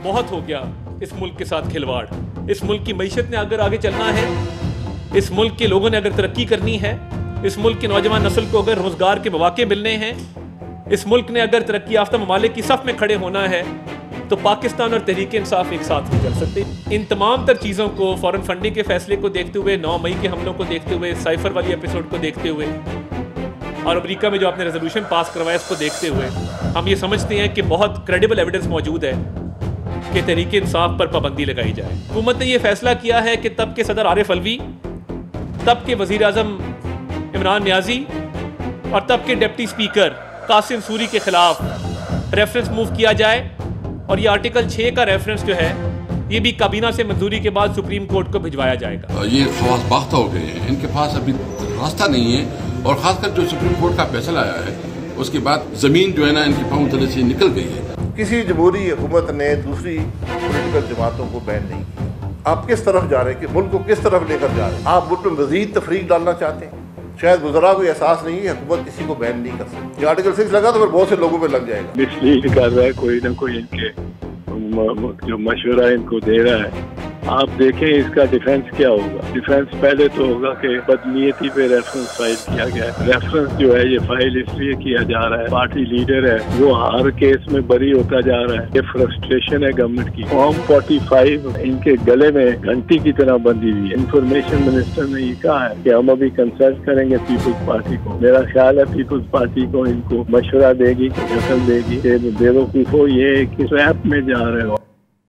बहुत हो गया इस मुल्क के साथ खिलवाड़। इस मुल्क की मईशत ने अगर आगे चलना है, इस मुल्क के लोगों ने अगर तरक्की करनी है, इस मुल्क की नौजवान नस्ल को अगर रोजगार के मौके मिलने हैं, इस मुल्क ने अगर तरक्की याफ्ता ममालिक की सफ में खड़े होना है, तो पाकिस्तान और तहरीक इंसाफ एक साथ नहीं चल सकते। इन तमाम तर चीज़ों को, फॉरेन फंडिंग के फैसले को देखते हुए, 9 मई के हमलों को देखते हुए, साइफर वाली एपिसोड को देखते हुए और अमेरिका में जो आपने रेजोल्यूशन पास करवाया इसको देखते हुए, हम ये समझते हैं कि बहुत क्रेडिबल एविडेंस मौजूद है कि तहरीक इंसाफ पर पाबंदी लगाई जाए। हुकूमत ने यह फैसला किया है कि तब के सदर आरिफ अलवी, तब के वज़ीर आज़म इमरान नियाजी और तब के डिप्टी स्पीकर कासिम सूरी के खिलाफ रेफरेंस मूव किया जाए और ये आर्टिकल 6 का रेफरेंस जो है ये भी काबीना से मंजूरी के बाद सुप्रीम कोर्ट को भिजवाया जाएगा। ये खवास बाख्ता हो गए हैं, इनके पास अभी रास्ता नहीं है और खासकर जो सुप्रीम कोर्ट का फैसला आया है उसके बाद जमीन जो है ना इनके पांव तले से निकल गई है। किसी जमहूरी हुकूमत ने दूसरी पॉलिटिकल जमातों को बैन नहीं किया। आप किस तरफ जा रहे हैं कि मुल्क को किस तरफ लेकर जा रहे हैं? आप मुल्क में मजीद तफरीक डालना चाहते हैं। शायद गुजरा को एहसास नहीं है हुकूमत किसी को बैन नहीं कर सकती। आर्टिकल 6 लगा तो फिर बहुत से लोगों पे लग जाएगा। मिसलीड कर रहा है कोई ना कोई, इनके जो मशवरा इनको दे रहा है। आप देखें इसका डिफेंस क्या होगा। डिफेंस पहले तो होगा कि बदनीयती पे रेफरेंस फाइल किया गया है। रेफरेंस जो है ये फाइल इसलिए किया जा रहा है, पार्टी लीडर है वो हर केस में बरी होता जा रहा है। ये फ्रस्ट्रेशन है गवर्नमेंट की। फॉर्म 45 इनके गले में घंटी की तरह बंधी हुई है। इंफॉर्मेशन मिनिस्टर ने ये कहा है कि हम अभी कंसल्ट करेंगे पीपल्स पार्टी को। मेरा ख्याल है पीपल्स पार्टी को इनको मशवरा देगी, नकल देगी। बेवकूफो ये किस ट्रैप में जा रहे हो।